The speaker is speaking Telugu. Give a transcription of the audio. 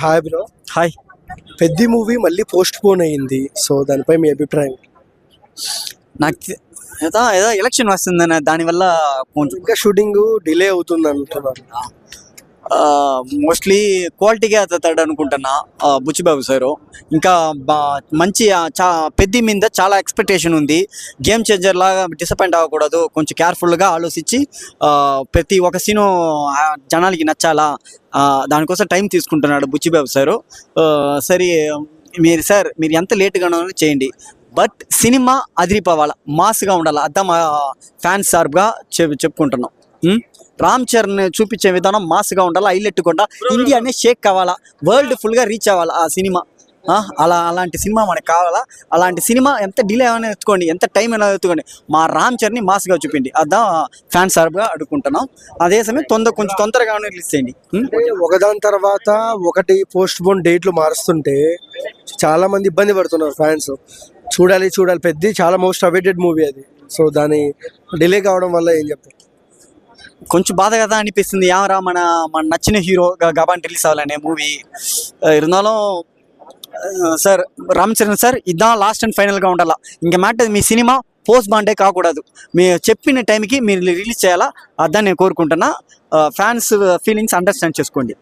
Hi bro. హాయ్. పెద్ద మూవీ మళ్ళీ పోస్ట్ పోన్ అయ్యింది, సో దానిపై మీ అభిప్రాయం? నాకు ఏదో ఏదో ఎలక్షన్ వస్తుందని దానివల్ల కొంచెం ఇంకా షూటింగ్ డిలే అవుతుంది అంటున్నారు. మోస్ట్లీ క్వాలిటీగా అవుతాడు అనుకుంటున్నా బుచ్చిబాబు సారు. ఇంకా మంచి పెద్ద మీద చాలా ఎక్స్పెక్టేషన్ ఉంది. గేమ్ చేంజర్ లాగా డిసప్పాయింట్ అవ్వకూడదు, కొంచెం కేర్ఫుల్గా ఆలోచించి ప్రతి ఒక్క సీను జనాలకి నచ్చాలా, దానికోసం టైం తీసుకుంటున్నాడు బుచ్చిబాబు సారు. సరే మీరు ఎంత లేట్గా చేయండి, బట్ సినిమా అదిరిపోవాలా, మాస్గా ఉండాలి. అద్దా మా ఫ్యాన్స్ సార్గా చెప్పుకుంటున్నాం. రామ్ చరణ్ చూపించే విధానం మాస్గా ఉండాలి, హైలైట్ కూడా ఇండియానే షేక్ కావాలా, వరల్డ్ ఫుల్గా రీచ్ అవ్వాలా ఆ సినిమా. అలాంటి సినిమా మనకు కావాలా. అలాంటి సినిమా ఎంత డిలే అయినా ఎత్తుకోండి, ఎంత టైం అయినా ఎత్తుకోండి, మా రామ్ చరణ్ని మాస్గా చూపిండి, అదా ఫ్యాన్స్ సార్గా అడుగుకుంటున్నాం. అదే సమయం కొంచెం తొందరగా రిలీజ్ చేయండి. ఒకదాని తర్వాత ఒకటి పోస్ట్ పోన్ డేట్లు మారుస్తుంటే చాలా మంది ఇబ్బంది పడుతున్నారు ఫ్యాన్స్. చూడాలి పెద్ద చాలా మోస్ట్ అవైటెడ్ మూవీ అది, సో దాని డిలే కావడం వల్ల ఏం చెప్తారు? కొంచెం బాధ కదా అనిపిస్తుంది. ఏమరా మన నచ్చిన హీరో గబాన్ రిలీజ్ అవ్వాలనే మూవీ இருந்தாலும் సార్ రామ్ చరణ్ సార్ ఇదా లాస్ట్ అండ్ ఫైనల్గా ఉండాలా. ఇంకా మ్యాటర్ మీ సినిమా పోస్ట్ బాండే కాకూడదు, మీరు చెప్పిన టైంకి మీరు రిలీజ్ చేయాలా, అదని నేను కోరుకుంటున్నా. ఫ్యాన్స్ ఫీలింగ్స్ అండర్స్టాండ్ చేసుకోండి.